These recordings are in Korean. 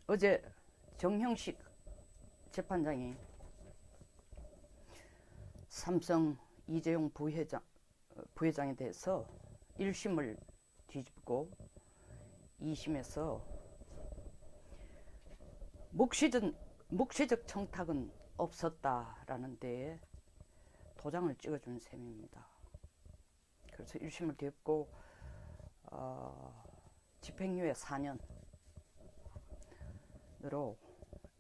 어제 정형식 재판장이 삼성 이재용 부회장에 대해서 1심을 뒤집고 2심에서 묵시적 청탁은 없었다라는 데에 도장을 찍어준 셈입니다. 그래서 1심을 뒤집고 집행유예 4년으로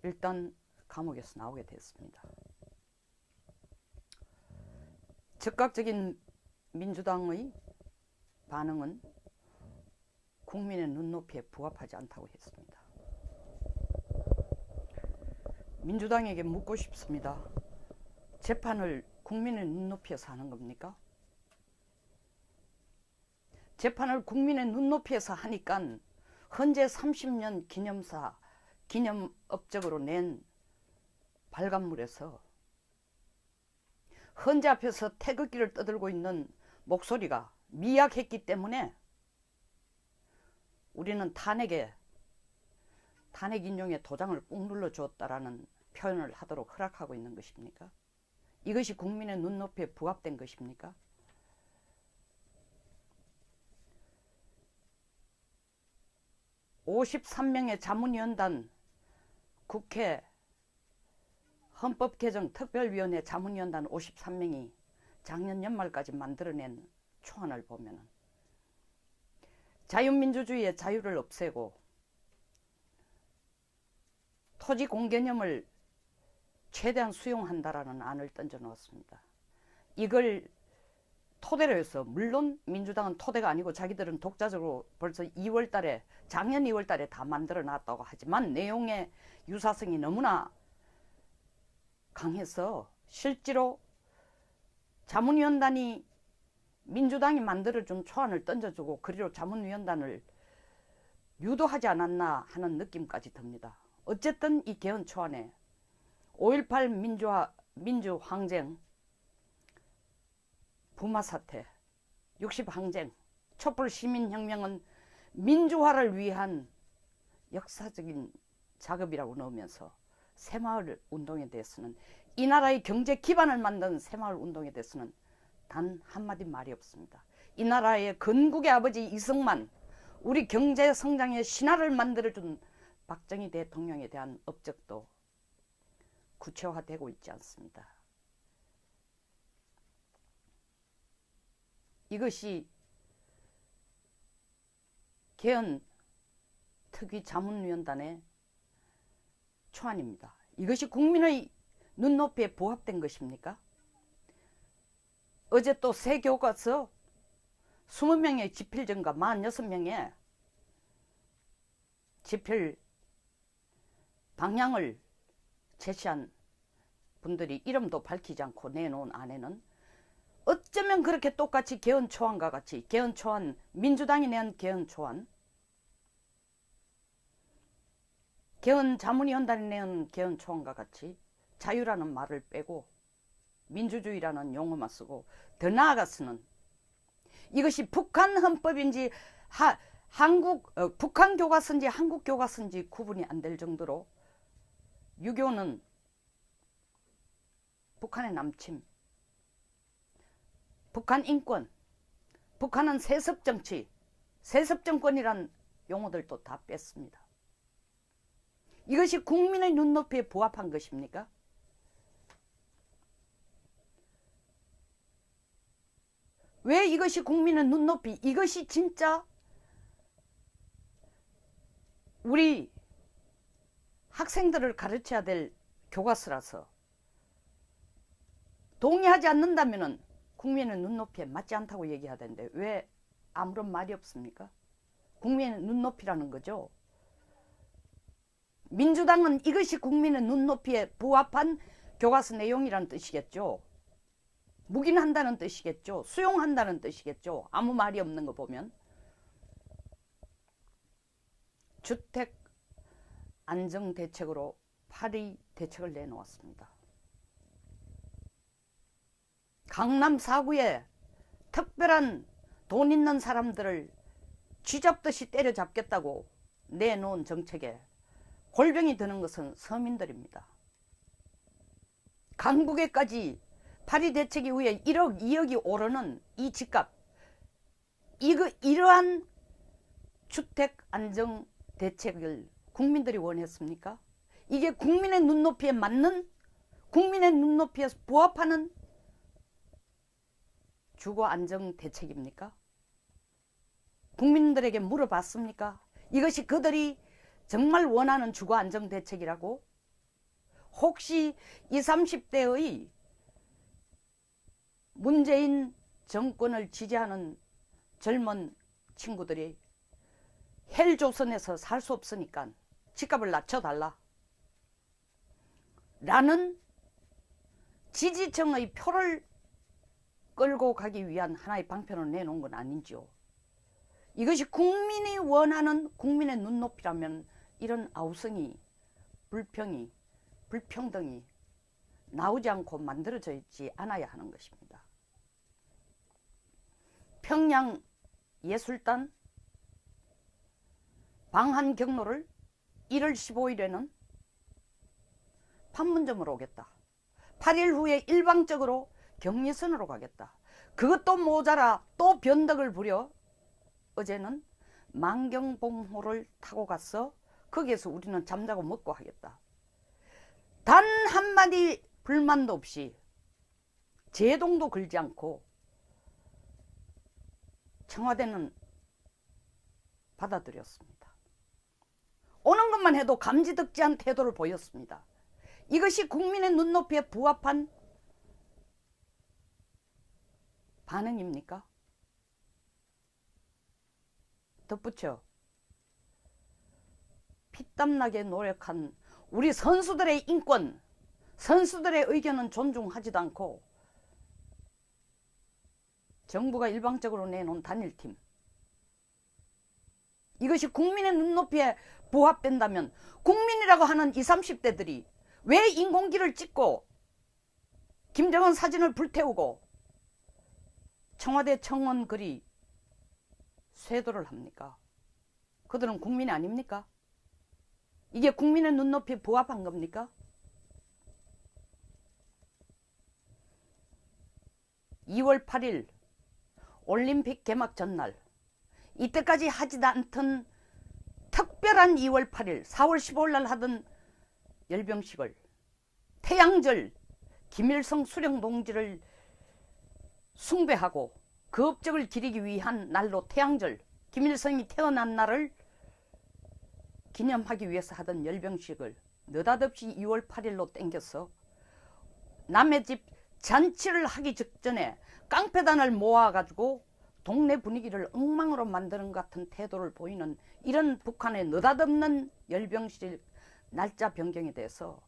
일단 감옥에서 나오게 됐습니다. 즉각적인 민주당의 반응은 국민의 눈높이에 부합하지 않다고 했습니다. 민주당에게 묻고 싶습니다. 재판을 국민의 눈높이에서 하는 겁니까? 재판을 국민의 눈높이에서 하니까 헌재 30년 기념업적으로 낸 발간물에서 헌재 앞에서 태극기를 떠들고 있는 목소리가 미약했기 때문에 우리는 탄핵 인용에 도장을 꾹 눌러 주었다라는 표현을 하도록 허락하고 있는 것입니까? 이것이 국민의 눈높이에 부합된 것입니까? (53명의) 자문위원단, 국회 헌법개정 특별위원회 자문위원단 53명이 작년 연말까지 만들어낸 초안을 보면 자유민주주의의 자유를 없애고 토지 공개념을 최대한 수용한다라는 안을 던져 놓았습니다. 이걸 토대로 해서, 물론 민주당은 토대가 아니고 자기들은 독자적으로 벌써 작년 2월달에 다 만들어 놨다고 하지만 내용의 유사성이 너무나 강해서 실제로 자문위원단이 민주당이 만들어준 초안을 던져주고 그리로 자문위원단을 유도하지 않았나 하는 느낌까지 듭니다. 어쨌든 이 개헌 초안에 5.18 민주항쟁, 부마사태, 60항쟁, 촛불시민혁명은 민주화를 위한 역사적인 작업이라고 넣으면서 새마을 운동에 대해서는, 이 나라의 경제 기반을 만든 새마을 운동에 대해서는 단 한마디 말이 없습니다. 이 나라의 건국의 아버지 이승만, 우리 경제 성장의 신화를 만들어준 박정희 대통령에 대한 업적도 구체화되고 있지 않습니다. 이것이 개헌 특위 자문위원단의 초안입니다. 이것이 국민의 눈높이에 부합된 것입니까? 어제 또 새 교과서 20명의 집필 증가 46명의 집필 방향을 제시한 분들이 이름도 밝히지 않고 내놓은 안에는 어쩌면 그렇게 똑같이 개헌 초안과 같이, 개헌 초안, 민주당이 낸 개헌 초안, 개헌 자문위원단이 낸 개헌 초안과 같이 자유라는 말을 빼고 민주주의라는 용어만 쓰고, 더 나아가서는 이것이 북한 헌법인지 북한 교과서인지 한국 교과서인지 구분이 안 될 정도로 유교는 북한의 남침, 북한 인권, 북한은 세습정치, 세습정권이란 용어들도 다 뺐습니다. 이것이 국민의 눈높이에 부합한 것입니까? 왜 이것이 국민의 눈높이, 이것이 진짜 우리 학생들을 가르쳐야 될 교과서라서 동의하지 않는다면 국민의 눈높이에 맞지 않다고 얘기해야 되는데 왜 아무런 말이 없습니까? 국민의 눈높이라는 거죠. 민주당은 이것이 국민의 눈높이에 부합한 교과서 내용이라는 뜻이겠죠. 묵인한다는 뜻이겠죠. 수용한다는 뜻이겠죠. 아무 말이 없는 거 보면. 주택 안정대책으로 8의 대책을 내놓았습니다. 강남 4구에 특별한 돈 있는 사람들을 쥐잡듯이 때려잡겠다고 내놓은 정책에 골병이 드는 것은 서민들입니다. 강북에까지 파리 대책 이후에 1억, 2억이 오르는 이 집값, 이러한 주택 안정 대책을 국민들이 원했습니까? 이게 국민의 눈높이에 맞는, 국민의 눈높이에 부합하는 주거 안정 대책입니까? 국민들에게 물어봤습니까? 이것이 그들이 정말 원하는 주거 안정 대책이라고? 혹시 20, 30대의 문재인 정권을 지지하는 젊은 친구들이 헬조선에서 살 수 없으니까 집값을 낮춰달라 라는 지지층의 표를 끌고 가기 위한 하나의 방편을 내놓은 건 아닌지요. 이것이 국민이 원하는 국민의 눈높이라면 이런 아우성이, 불평이, 불평등이 나오지 않고 만들어져 있지 않아야 하는 것입니다. 평양 예술단 방한 경로를 1월 15일에는 판문점으로 오겠다. 8일 후에 일방적으로 경리선으로 가겠다. 그것도 모자라 또 변덕을 부려 어제는 만경봉호를 타고 갔어. 거기에서 우리는 잠자고 먹고 하겠다. 단 한마디 불만도 없이 제동도 걸지 않고 청와대는 받아들였습니다. 오는 것만 해도 감지덕지한 태도를 보였습니다. 이것이 국민의 눈높이에 부합한 반응입니까? 덧붙여 피땀나게 노력한 우리 선수들의 인권, 선수들의 의견은 존중하지도 않고 정부가 일방적으로 내놓은 단일팀, 이것이 국민의 눈높이에 부합된다면 국민이라고 하는 20, 30대들이 왜 인공기를 찍고 김정은 사진을 불태우고 청와대 청원 글이 쇄도를 합니까? 그들은 국민이 아닙니까? 이게 국민의 눈높이에 부합한 겁니까? 2월 8일 올림픽 개막 전날, 이때까지 하지도 않던 특별한 2월 8일, 4월 15일 날 하던 열병식을 태양절 김일성 수령 동지를 숭배하고 그 업적을 기리기 위한 날로 태양절, 김일성이 태어난 날을 기념하기 위해서 하던 열병식을 느닷없이 2월 8일로 땡겨서 남의 집 잔치를 하기 직전에 깡패단을 모아가지고 동네 분위기를 엉망으로 만드는 것 같은 태도를 보이는 이런 북한의 느닷없는 열병식 날짜 변경에 대해서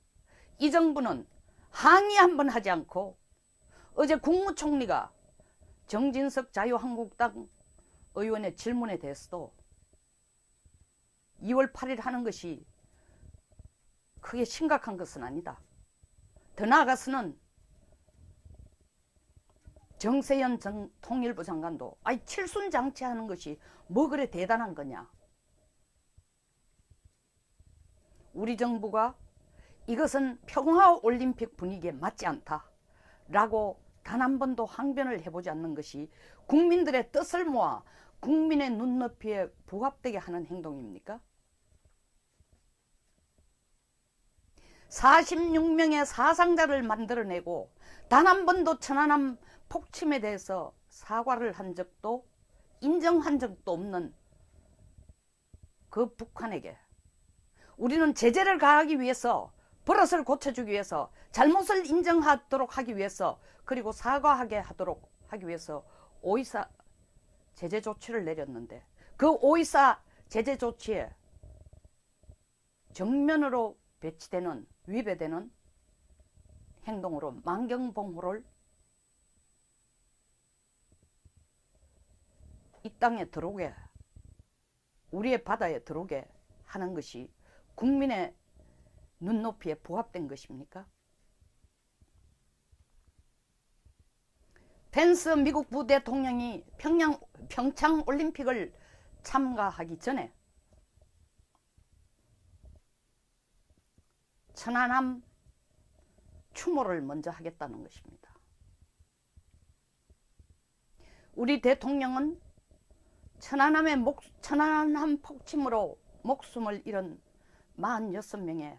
이 정부는 항의 한번 하지 않고 어제 국무총리가 정진석 자유한국당 의원의 질문에 대해서도 2월 8일 하는 것이 크게 심각한 것은 아니다. 더 나아가서는 정세현 통일부 장관도 칠순장치 하는 것이 뭐 그래 대단한 거냐. 우리 정부가 이것은 평화올림픽 분위기에 맞지 않다 라고 단 한 번도 항변을 해보지 않는 것이 국민들의 뜻을 모아 국민의 눈높이에 부합되게 하는 행동입니까? 46명의 사상자를 만들어내고 단 한 번도 천안함 폭침에 대해서 사과를 한 적도 인정한 적도 없는 그 북한에게 우리는 제재를 가하기 위해서, 버릇을 고쳐주기 위해서, 잘못을 인정하도록 하기 위해서, 그리고 사과하게 하도록 하기 위해서 5.24 제재 조치를 내렸는데 그 5.24 제재 조치에 정면으로 배치되는, 위배되는 행동으로 만경봉호를 이 땅에 들어오게, 우리의 바다에 들어오게 하는 것이 국민의 눈높이에 부합된 것입니까? 펜스 미국 부대통령이 평창 올림픽을 참가하기 전에 천안함 추모를 먼저 하겠다는 것입니다. 우리 대통령은 천안함 폭침으로 목숨을 잃은 46명의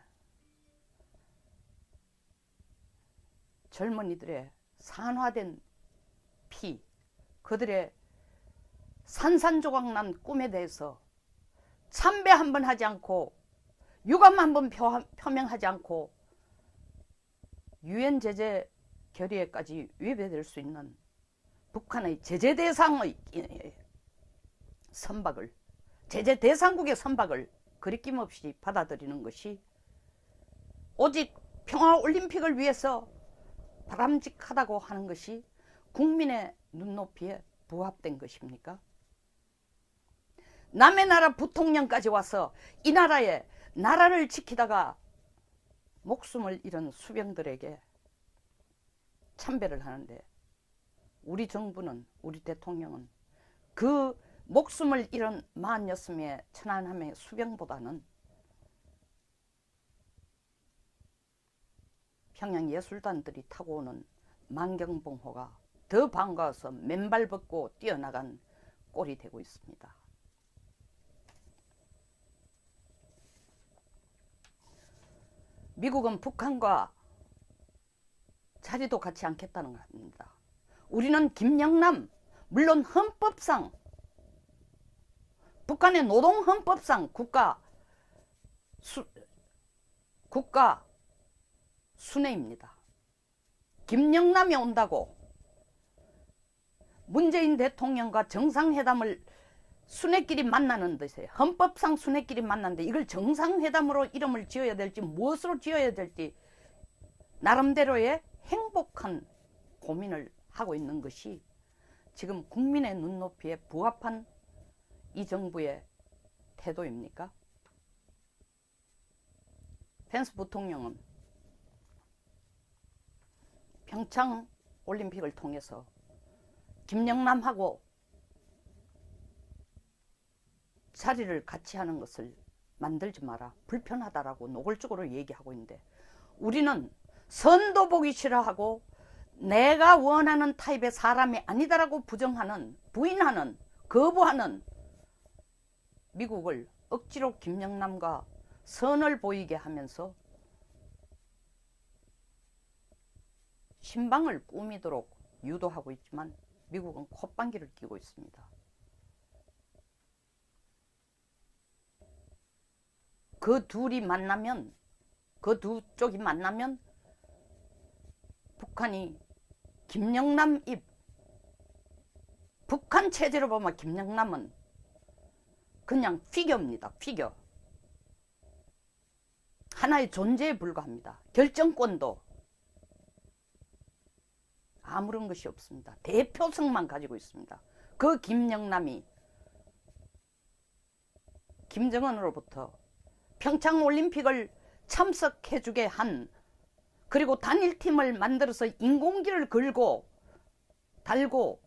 젊은이들의 산화된 피, 그들의 산산조각난 꿈에 대해서 참배 한번 하지 않고 유감 한번 표명하지 않고 유엔 제재 결의에까지 위배될 수 있는 북한의 제재 대상의 선박을, 제재 대상국의 선박을 거리낌없이 받아들이는 것이 오직 평화올림픽을 위해서 바람직하다고 하는 것이 국민의 눈높이에 부합된 것입니까? 남의 나라 부통령까지 와서 이 나라에 나라를 지키다가 목숨을 잃은 수병들에게 참배를 하는데 우리 정부는, 우리 대통령은 그 목숨을 잃은 46명의 천안함의 수병보다는 평양예술단들이 타고 오는 만경봉호가 더 반가워서 맨발 벗고 뛰어나간 꼴이 되고 있습니다. 미국은 북한과 자리도 같이 않겠다는 겁니다. 우리는 김영남, 물론 헌법상, 북한의 노동헌법상 국가 순회입니다. 김영남이 온다고 문재인 대통령과 정상회담을 순회끼리 만나는 듯이 헌법상 순회끼리 만났는데 이걸 정상회담으로 이름을 지어야 될지 무엇으로 지어야 될지 나름대로의 행복한 고민을 하고 있는 것이 지금 국민의 눈높이에 부합한 이 정부의 태도입니까? 펜스 부통령은 평창 올림픽을 통해서 김영남하고 자리를 같이 하는 것을 만들지 마라, 불편하다라고 노골적으로 얘기하고 있는데 우리는 선도 보기 싫어하고 내가 원하는 타입의 사람이 아니다라고 부정하는, 부인하는, 거부하는 미국을 억지로 김영남과 선을 보이게 하면서 신방을 꾸미도록 유도하고 있지만 미국은 콧방귀를 뀌고 있습니다. 그 둘이 만나면, 그 두 쪽이 만나면 북한이 김영남 입, 북한 체제로 보면 김영남은 그냥 피겨입니다. 피겨. 하나의 존재에 불과합니다. 결정권도 아무런 것이 없습니다. 대표성만 가지고 있습니다. 그 김영남이 김정은으로부터 평창올림픽을 참석해주게 한, 그리고 단일팀을 만들어서 인공기를 걸고 달고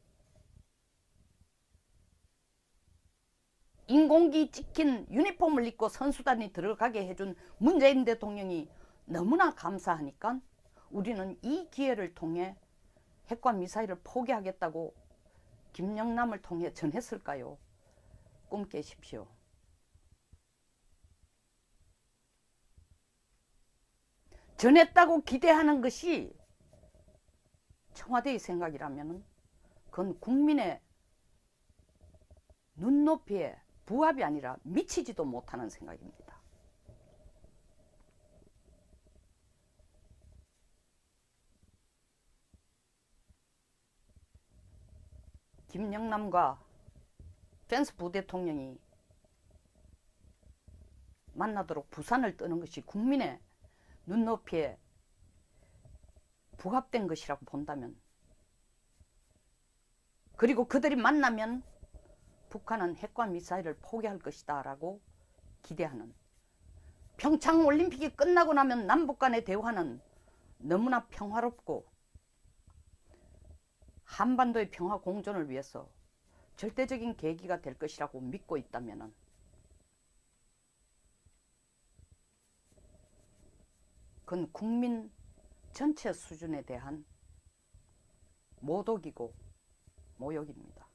인공기 찍힌 유니폼을 입고 선수단이 들어가게 해준 문재인 대통령이 너무나 감사하니까 우리는 이 기회를 통해 핵과 미사일을 포기하겠다고 김영남을 통해 전했을까요? 꿈 깨십시오. 전했다고 기대하는 것이 청와대의 생각이라면 그건 국민의 눈높이에 부합이 아니라 미치지도 못하는 생각입니다. 김영남과 펜스 부대통령이 만나도록 부산을 떠는 것이 국민의 눈높이에 부합된 것이라고 본다면, 그리고 그들이 만나면 북한은 핵과 미사일을 포기할 것이다 라고 기대하는, 평창올림픽이 끝나고 나면 남북 간의 대화는 너무나 평화롭고 한반도의 평화 공존을 위해서 절대적인 계기가 될 것이라고 믿고 있다면 그건 국민 전체 수준에 대한 모독이고 모욕입니다.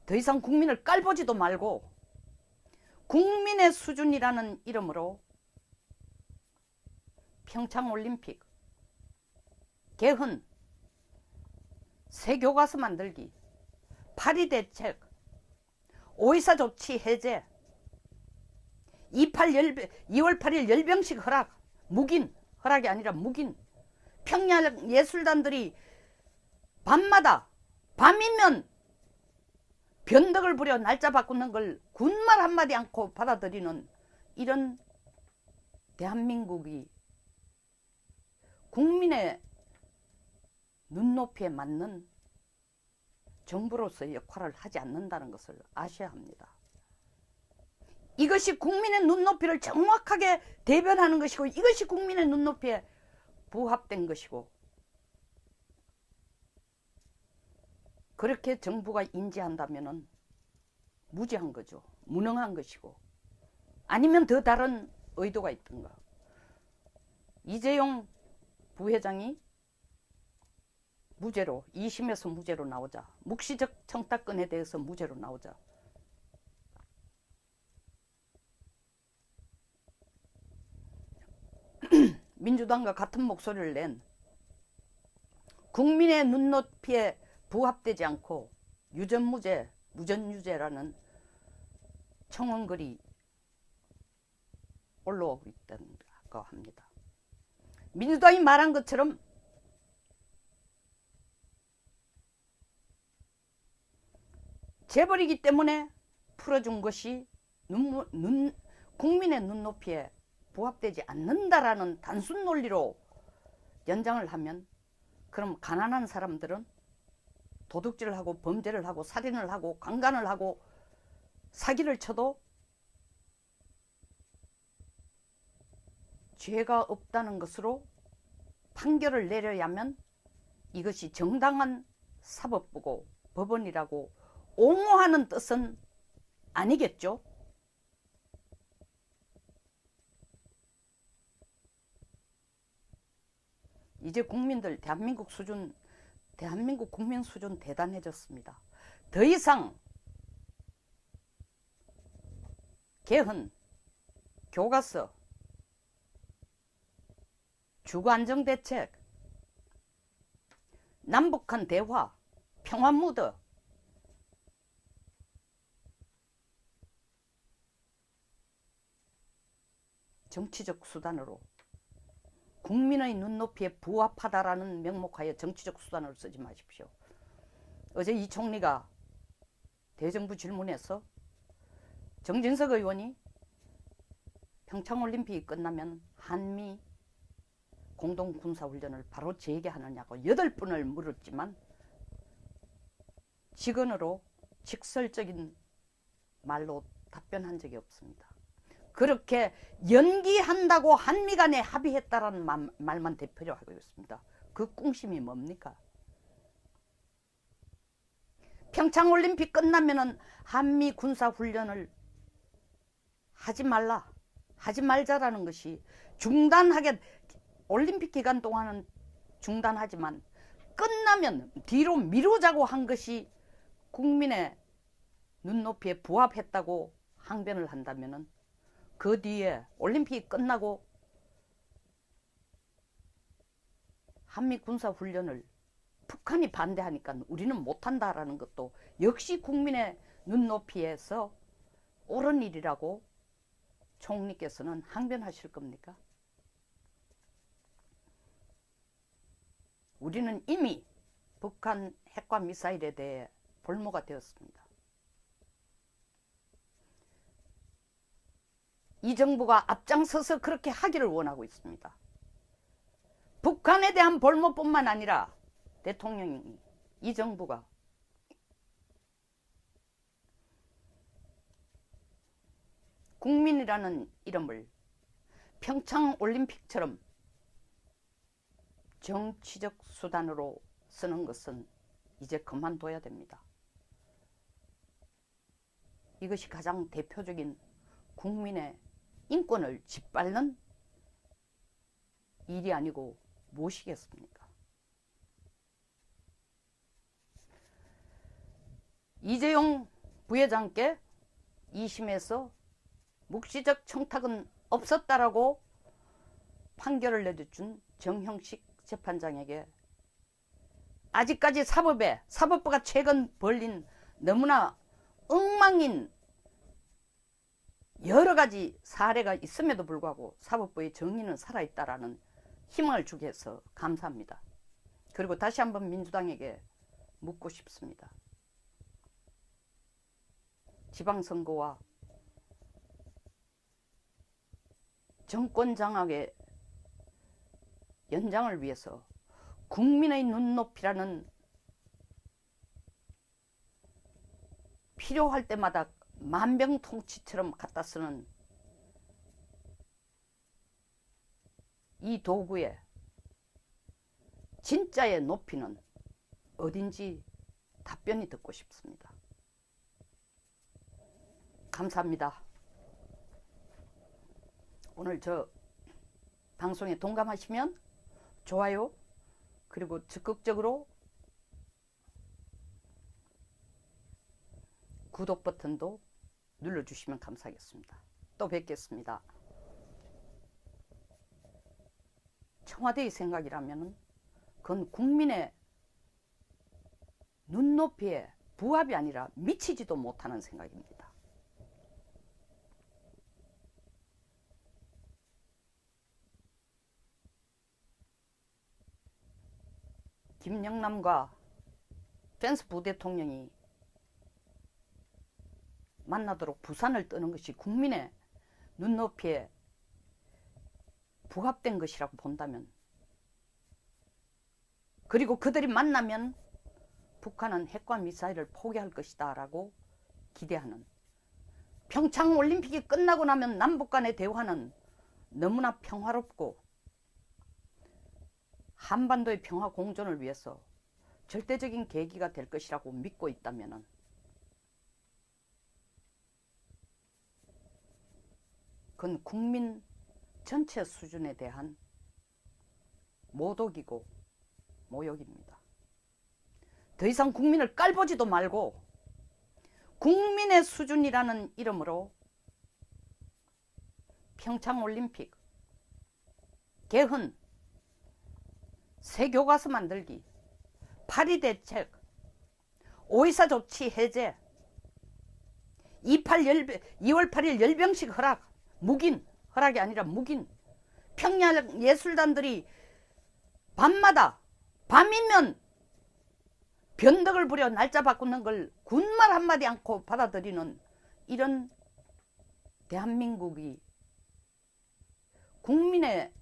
더 이상 국민을 깔보지도 말고 국민의 수준이라는 이름으로 평창올림픽, 개헌, 새 교과서 만들기, 파리 대책, 5.24 조치 해제, 2월 8일 열병식 허락, 묵인, 허락이 아니라 묵인, 평양 예술단들이 밤마다, 밤이면 변덕을 부려 날짜 바꾸는 걸 군말 한마디 않고 받아들이는 이런 대한민국이 국민의 눈높이에 맞는 정부로서의 역할을 하지 않는다는 것을 아셔야 합니다. 이것이 국민의 눈높이를 정확하게 대변하는 것이고 이것이 국민의 눈높이에 부합된 것이고 그렇게 정부가 인지한다면 무지한 거죠. 무능한 것이고 아니면 더 다른 의도가 있던가. 이재용 부회장이 무죄로 2심에서 무죄로 나오자 묵시적 청탁건에 대해서 무죄로 나오자 민주당과 같은 목소리를 낸 국민의 눈높이에 부합되지 않고 유전무죄, 무전유죄라는 청원글이 올라오고 있다고 합니다. 민주당이 말한 것처럼 재벌이기 때문에 풀어준 것이 국민의 눈높이에 부합되지 않는다라는 단순 논리로 연장을 하면 그럼 가난한 사람들은 도둑질을 하고 범죄를 하고 살인을 하고 강간을 하고 사기를 쳐도 죄가 없다는 것으로 판결을 내려야면 이것이 정당한 사법부고 법원이라고 옹호하는 뜻은 아니겠죠. 이제 국민들 대한민국 국민 수준 대단해졌습니다. 더 이상 개헌, 교과서, 주거안정대책, 남북한 대화, 평화무드 정치적 수단으로 국민의 눈높이에 부합하다라는 명목하에 정치적 수단을 쓰지 마십시오. 어제 이 총리가 대정부 질문에서 정진석 의원이 평창올림픽이 끝나면 한미 공동군사훈련을 바로 재개하느냐고 8번을 물었지만 직언으로 직설적인 말로 답변한 적이 없습니다. 그렇게 연기한다고 한미 간에 합의했다라는 말만 대표로 하고 있습니다. 그 꿍심이 뭡니까? 평창올림픽 끝나면은 한미 군사훈련을 하지 말자라는 것이 중단하게 올림픽 기간 동안은 중단하지만 끝나면 뒤로 미루자고 한 것이 국민의 눈높이에 부합했다고 항변을 한다면은 그 뒤에 올림픽이 끝나고 한미 군사훈련을 북한이 반대하니까 우리는 못한다라는 것도 역시 국민의 눈높이에서 옳은 일이라고 총리께서는 항변하실 겁니까? 우리는 이미 북한 핵과 미사일에 대해 볼모가 되었습니다. 이 정부가 앞장서서 그렇게 하기를 원하고 있습니다. 북한에 대한 볼모뿐만 아니라 대통령이 이 정부가 국민이라는 이름을 평창올림픽처럼 정치적 수단으로 쓰는 것은 이제 그만둬야 됩니다. 이것이 가장 대표적인 국민의 인권을 짓밟는 일이 아니고 무엇이겠습니까? 이재용 부회장께 2심에서 묵시적 청탁은 없었다라고 판결을 내려준 정형식 재판장에게 아직까지 사법부가 최근 벌린 너무나 엉망인 여러 가지 사례가 있음에도 불구하고 사법부의 정의는 살아있다라는 희망을 주게 해서 감사합니다. 그리고 다시 한번 민주당에게 묻고 싶습니다. 지방선거와 정권 장악의 연장을 위해서 국민의 눈높이라는 필요할 때마다 만병통치처럼 갖다 쓰는 이 도구의 진짜의 높이는 어딘지 답변이 듣고 싶습니다. 감사합니다. 오늘 저 방송에 동감하시면 좋아요, 그리고 적극적으로 구독 버튼도 눌러주시면 감사하겠습니다. 또 뵙겠습니다. 청와대의 생각이라면 그건 국민의 눈높이에 부합이 아니라 미치지도 못하는 생각입니다. 김영남과 펜스 부대통령이 만나도록 부산을 떠는 것이 국민의 눈높이에 부합된 것이라고 본다면, 그리고 그들이 만나면 북한은 핵과 미사일을 포기할 것이다 라고 기대하는, 평창올림픽이 끝나고 나면 남북 간의 대화는 너무나 평화롭고 한반도의 평화 공존을 위해서 절대적인 계기가 될 것이라고 믿고 있다면 그건 국민 전체 수준에 대한 모독이고 모욕입니다. 더 이상 국민을 깔보지도 말고 국민의 수준이라는 이름으로 평창올림픽, 개헌, 새 교과서 만들기, 파리 대책, 5.24 조치 해제, 2월 8일 열병식 허락, 묵인, 허락이 아니라 묵인, 평양 예술단들이 밤마다, 밤이면 변덕을 부려 날짜 바꾸는 걸 군말 한마디 않고 받아들이는 이런 대한민국이 국민의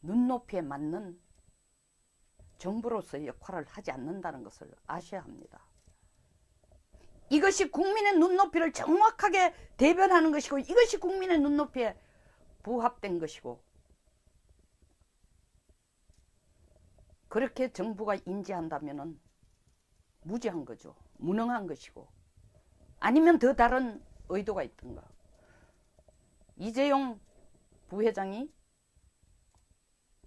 눈높이에 맞는 정부로서의 역할을 하지 않는다는 것을 아셔야 합니다. 이것이 국민의 눈높이를 정확하게 대변하는 것이고, 이것이 국민의 눈높이에 부합된 것이고, 그렇게 정부가 인지한다면 무지한 거죠. 무능한 것이고, 아니면 더 다른 의도가 있던가. 이재용 부회장이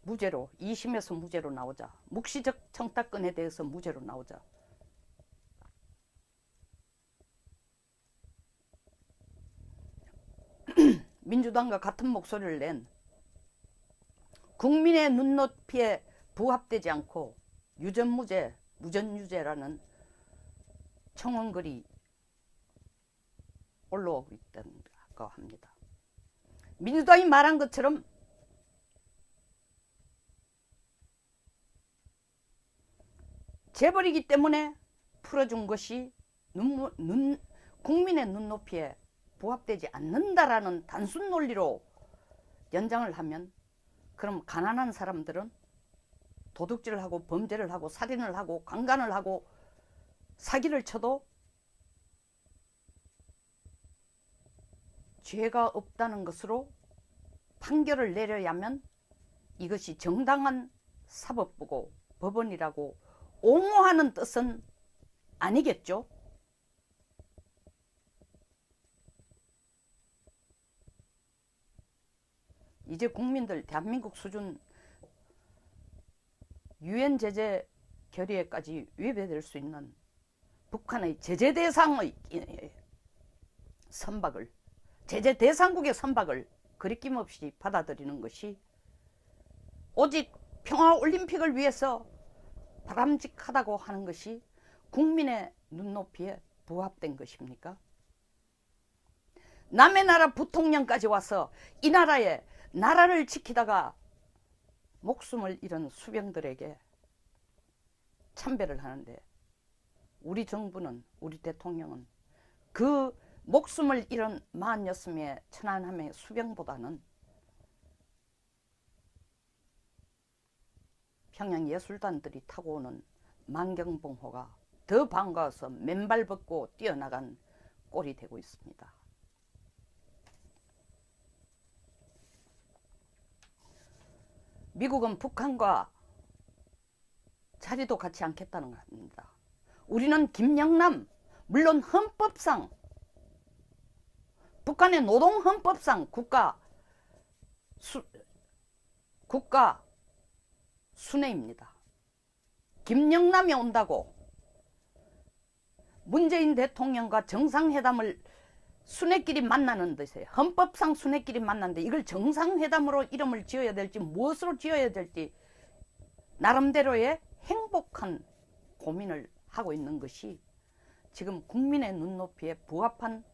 무죄로, 2심에서 무죄로 나오자, 묵시적 청탁건에 대해서 무죄로 나오자, 민주당과 같은 목소리를 낸 국민의 눈높이에 부합되지 않고 유전무죄, 무전유죄라는 청원글이 올라오고 있다고 합니다. 민주당이 말한 것처럼 재벌이기 때문에 풀어준 것이 국민의 눈높이에 부합되지 않는다라는 단순 논리로 연장을 하면, 그럼 가난한 사람들은 도둑질을 하고 범죄를 하고 살인을 하고 강간을 하고 사기를 쳐도 죄가 없다는 것으로 판결을 내려야만 이것이 정당한 사법부고 법원이라고 옹호하는 뜻은 아니겠죠? 이제 국민들 대한민국 수준 유엔 제재 결의에까지 위배될 수 있는 북한의 제재 대상의 선박을, 제재 대상국의 선박을 거리낌 없이 받아들이는 것이 오직 평화올림픽을 위해서 바람직하다고 하는 것이 국민의 눈높이에 부합된 것입니까? 남의 나라 부통령까지 와서 이 나라에 나라를 지키다가 목숨을 잃은 수병들에게 참배를 하는데 우리 정부는, 우리 대통령은 그 목숨을 잃은 46명의 천안함의 수병보다는 평양예술단들이 타고 오는 만경봉호가 더 반가워서 맨발 벗고 뛰어나간 꼴이 되고 있습니다. 미국은 북한과 자리도 같이 않겠다는 겁니다. 우리는 김영남, 물론 헌법상, 북한의 노동헌법상 국가 순회입니다. 김영남이 온다고 문재인 대통령과 정상회담을 순회끼리 만나는 듯이 헌법상 순회끼리 만났는데 이걸 정상회담으로 이름을 지어야 될지 무엇으로 지어야 될지 나름대로의 행복한 고민을 하고 있는 것이 지금 국민의 눈높이에 부합한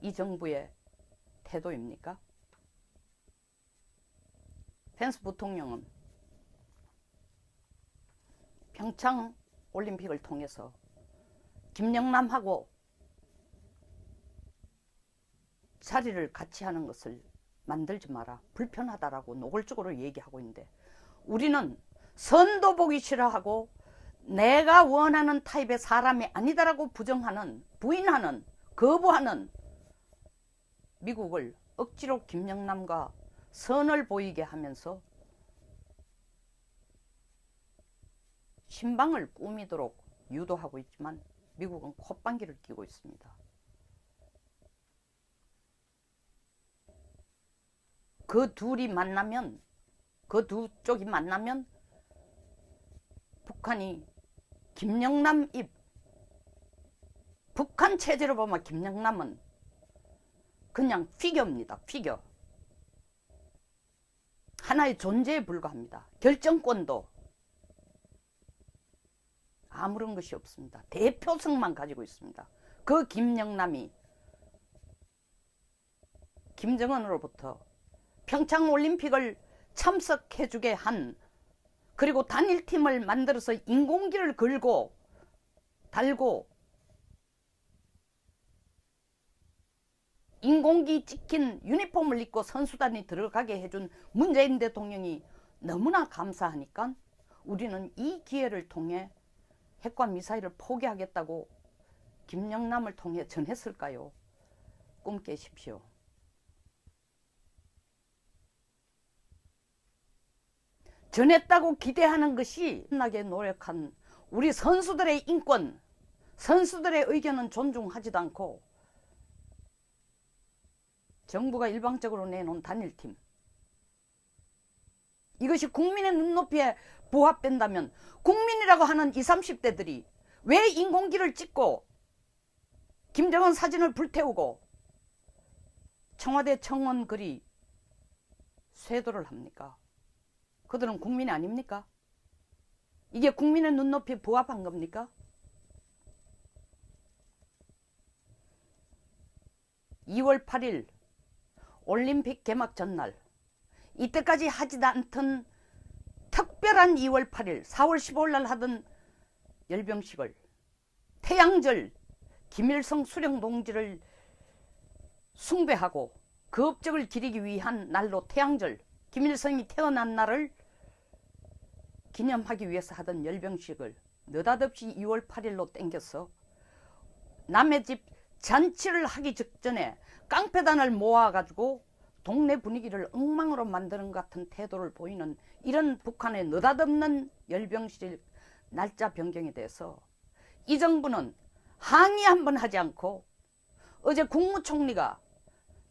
이 정부의 태도입니까? 펜스 부통령은 평창 올림픽을 통해서 김영남하고 자리를 같이 하는 것을 만들지 마라, 불편하다라고 노골적으로 얘기하고 있는데 우리는 선도 보기 싫어하고 내가 원하는 타입의 사람이 아니다라고 부정하는, 부인하는, 거부하는 미국을 억지로 김영남과 선을 보이게 하면서 신방을 꾸미도록 유도하고 있지만 미국은 콧방귀를 뀌고 있습니다. 그 둘이 만나면, 그 두 쪽이 만나면 북한이 김영남 입, 북한 체제로 보면 김영남은 그냥 피겨입니다. 피겨. 하나의 존재에 불과합니다. 결정권도 아무런 것이 없습니다. 대표성만 가지고 있습니다. 그 김영남이 김정은으로부터 평창올림픽을 참석해주게 한, 그리고 단일팀을 만들어서 인공기를 걸고 달고 인공기 찍힌 유니폼을 입고 선수단이 들어가게 해준 문재인 대통령이 너무나 감사하니까 우리는 이 기회를 통해 핵과 미사일을 포기하겠다고 김영남을 통해 전했을까요? 꿈 깨십시오. 전했다고 기대하는 것이 끝나게 노력한 우리 선수들의 인권, 선수들의 의견은 존중하지도 않고 정부가 일방적으로 내놓은 단일팀, 이것이 국민의 눈높이에 부합된다면 국민이라고 하는 20, 30대들이 왜 인공기를 찍고 김정은 사진을 불태우고 청와대 청원 글이 쇄도를 합니까? 그들은 국민이 아닙니까? 이게 국민의 눈높이에 부합한 겁니까? 2월 8일 올림픽 개막 전날, 이때까지 하지 않던 특별한 2월 8일, 4월 15일 날 하던 열병식을, 태양절 김일성 수령 동지를 숭배하고 그 업적을 기리기 위한 날로 태양절, 김일성이 태어난 날을 기념하기 위해서 하던 열병식을 느닷없이 2월 8일로 땡겨서 남의 집 잔치를 하기 직전에 깡패단을 모아가지고 동네 분위기를 엉망으로 만드는 것 같은 태도를 보이는 이런 북한의 느닷없는 열병식 날짜 변경에 대해서 이 정부는 항의 한번 하지 않고 어제 국무총리가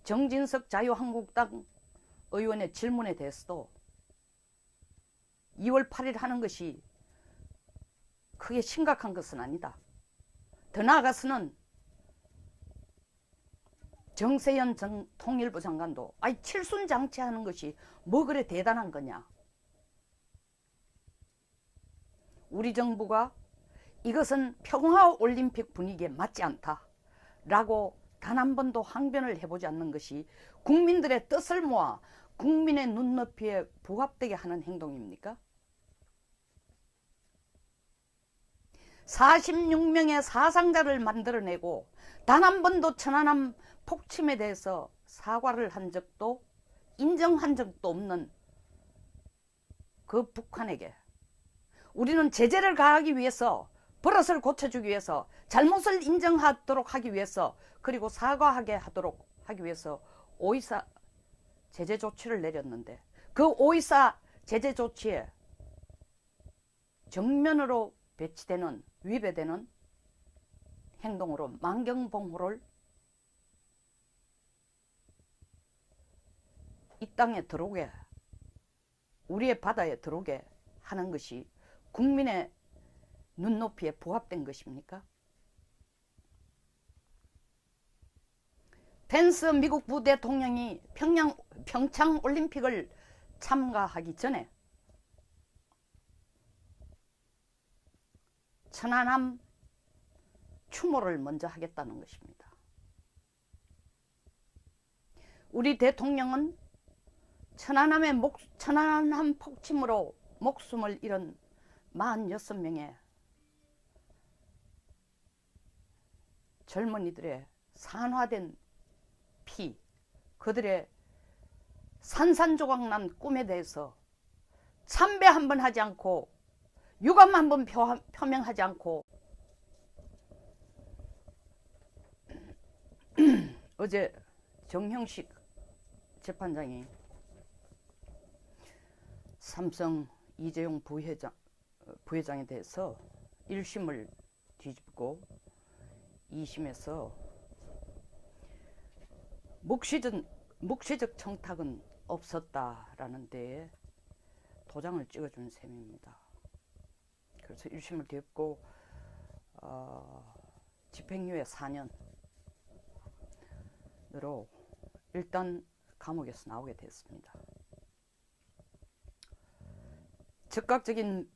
정진석 자유한국당 의원의 질문에 대해서도 2월 8일 하는 것이 크게 심각한 것은 아니다. 더 나아가서는 정세현 통일부 장관도 칠순장치하는 것이 뭐 그래 대단한 거냐. 우리 정부가 이것은 평화올림픽 분위기에 맞지 않다 라고 단 한 번도 항변을 해보지 않는 것이 국민들의 뜻을 모아 국민의 눈높이에 부합되게 하는 행동입니까? 46명의 사상자를 만들어내고 단 한 번도 천안함 폭침에 대해서 사과를 한 적도 인정한 적도 없는 그 북한에게 우리는 제재를 가하기 위해서, 버릇을 고쳐주기 위해서, 잘못을 인정하도록 하기 위해서, 그리고 사과하게 하도록 하기 위해서 5.24 제재 조치를 내렸는데 그 5.24 제재 조치에 정면으로 배치되는, 위배되는 행동으로 만경봉호를 이 땅에 들어오게, 우리의 바다에 들어오게 하는 것이 국민의 눈높이에 부합된 것입니까? 펜스 미국 부대통령이 평창 올림픽을 참가하기 전에 천안함 추모를 먼저 하겠다는 것입니다. 우리 대통령은 천안함 폭침으로 목숨을 잃은 46명의 젊은이들의 산화된 피, 그들의 산산조각난 꿈에 대해서 참배 한번 하지 않고 유감 한번 표명하지 않고 어제 정형식 재판장이 삼성 이재용 부회장에 대해서 1심을 뒤집고 2심에서 묵시적 청탁은 없었다라는 데에 도장을 찍어준 셈입니다. 그래서 1심을 뒤집고 집행유예 4년으로 일단 감옥에서 나오게 됐습니다. 즉각적인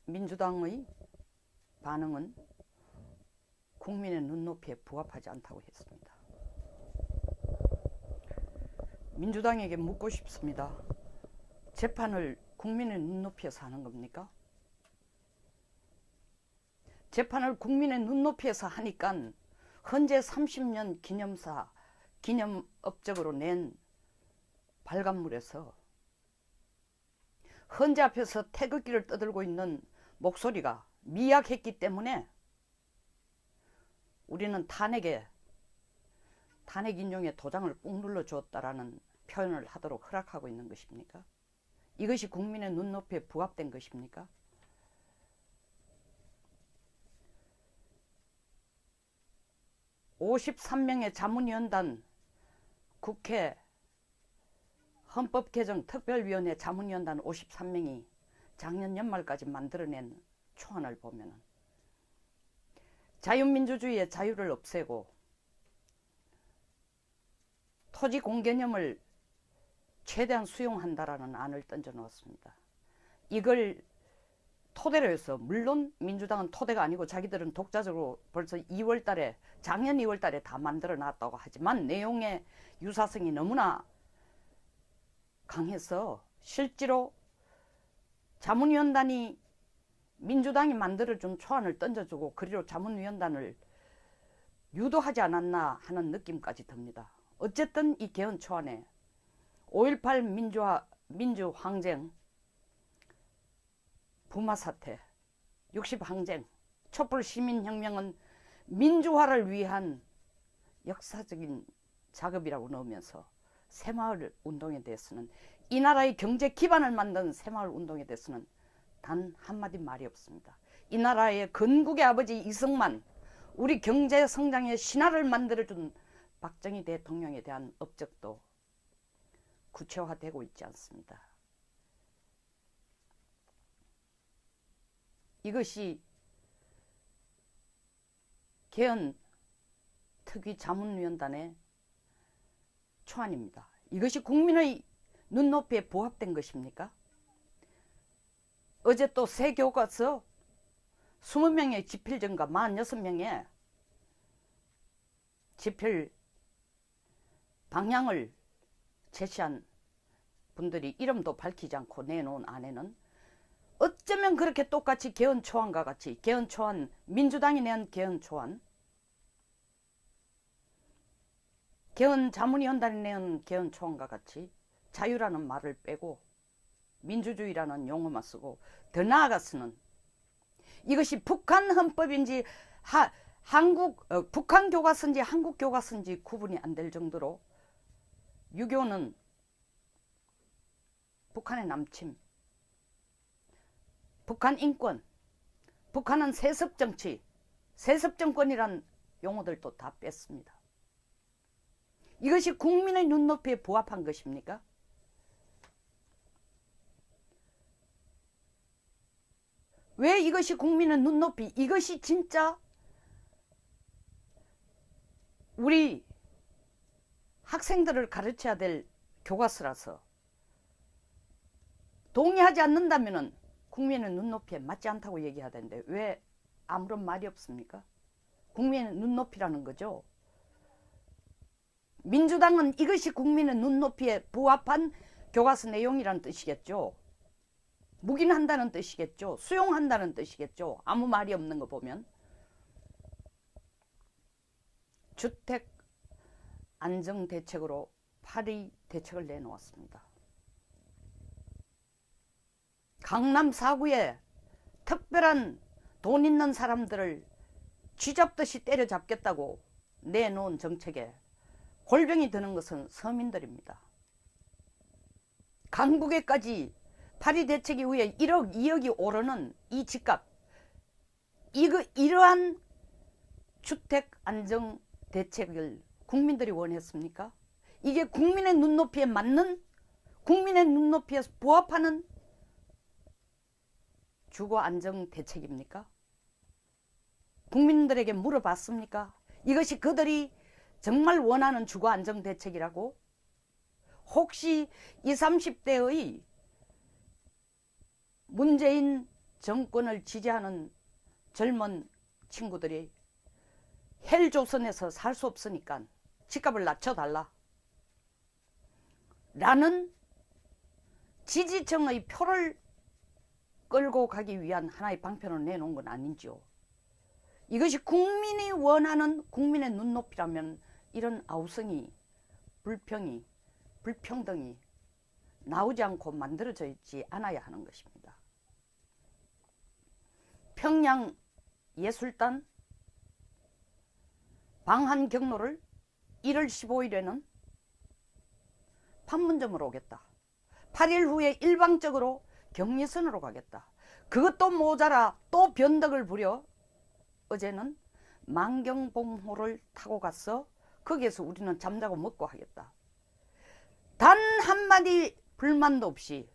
민주당의 반응은 국민의 눈높이에 부합하지 않다고 했습니다. 민주당에게 묻고 싶습니다. 재판을 국민의 눈높이에서 하는 겁니까? 재판을 국민의 눈높이에서 하니까 헌재 30년 기념업적으로 낸 발간물에서 헌재 앞에서 태극기를 떠들고 있는 목소리가 미약했기 때문에 우리는 탄핵 인용의 도장을 꾹 눌러 주었다라는 표현을 하도록 허락하고 있는 것입니까? 이것이 국민의 눈높이에 부합된 것입니까? (53명의) 자문위원단, 국회 헌법개정 특별위원회 자문위원단 53명이 작년 연말까지 만들어낸 초안을 보면 자유민주주의의 자유를 없애고 토지 공개념을 최대한 수용한다라는 안을 던져 놓았습니다. 이걸 토대로 해서, 물론 민주당은 토대가 아니고 자기들은 독자적으로 벌써 2월달에, 작년 2월달에 다 만들어 놨다고 하지만 내용의 유사성이 너무나 강해서 실제로 자문위원단이 민주당이 만들어준 초안을 던져주고 그리로 자문위원단을 유도하지 않았나 하는 느낌까지 듭니다. 어쨌든 이 개헌 초안에 5.18 민주항쟁, 부마사태, 60항쟁, 촛불시민혁명은 민주화를 위한 역사적인 작업이라고 넣으면서 새마을 운동에 대해서는, 이 나라의 경제 기반을 만든 새마을 운동에 대해서는 단 한마디 말이 없습니다. 이 나라의 건국의 아버지 이승만, 우리 경제 성장의 신화를 만들어준 박정희 대통령에 대한 업적도 구체화되고 있지 않습니다. 이것이 개헌 특위자문위원단의 초안입니다. 이것이 국민의 눈높이에 부합된 것입니까? 어제 또 새 교과서 20명의 집필 전가 46명의 집필 방향을 제시한 분들이 이름도 밝히지 않고 내놓은 안에는 어쩌면 그렇게 똑같이 개헌 초안과 같이 개헌 초안, 민주당이 낸 개헌 초안, 개헌 자문위원단이 낸 개헌 초안과 같이 자유라는 말을 빼고 민주주의라는 용어만 쓰고 더 나아가서는 이것이 북한 헌법인지 북한 교과서인지 한국 교과서인지 구분이 안 될 정도로 유교는 북한의 남침, 북한 인권, 북한은 세습정치, 세습정권이란 용어들도 다 뺐습니다. 이것이 국민의 눈높이에 부합한 것입니까? 왜 이것이 국민의 눈높이, 이것이 진짜 우리 학생들을 가르쳐야 될 교과서라서 동의하지 않는다면 국민의 눈높이에 맞지 않다고 얘기해야 되는데 왜 아무런 말이 없습니까? 국민의 눈높이라는 거죠. 민주당은 이것이 국민의 눈높이에 부합한 교과서 내용이라는 뜻이겠죠. 묵인한다는 뜻이겠죠. 수용한다는 뜻이겠죠. 아무 말이 없는 거 보면. 주택 안정대책으로 8의 대책을 내놓았습니다. 강남 4구에 특별한 돈 있는 사람들을 쥐잡듯이 때려잡겠다고 내놓은 정책에 골병이 드는 것은 서민들입니다. 강북에까지 8의 대책 이후에 1억, 2억이 오르는 이 집값, 이러한 주택 안정 대책을 국민들이 원했습니까? 이게 국민의 눈높이에 맞는, 국민의 눈높이에 부합하는 주거 안정 대책입니까? 국민들에게 물어봤습니까? 이것이 그들이 정말 원하는 주거 안정 대책이라고? 혹시 20, 30대의 문재인 정권을 지지하는 젊은 친구들이 헬조선에서 살 수 없으니까 집값을 낮춰달라 라는 지지층의 표를 끌고 가기 위한 하나의 방편을 내놓은 건 아닌지요. 이것이 국민이 원하는 국민의 눈높이라면 이런 아우성이, 불평이, 불평등이 나오지 않고 만들어져 있지 않아야 하는 것입니다. 평양 예술단 방한 경로를 1월 15일에는 판문점으로 오겠다. 8일 후에 일방적으로 경리선으로 가겠다. 그것도 모자라 또 변덕을 부려 어제는 만경봉호를 타고 가서 거기에서 우리는 잠자고 먹고 하겠다. 단 한마디 불만도 없이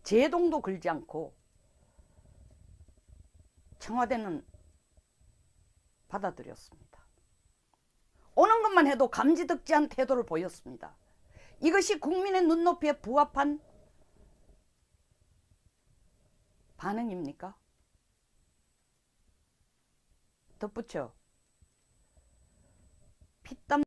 제동도 걸지 않고 청와대는 받아들였습니다. 오는 것만 해도 감지덕지한 태도를 보였습니다. 이것이 국민의 눈높이에 부합한 반응입니까? 덧붙여 피땀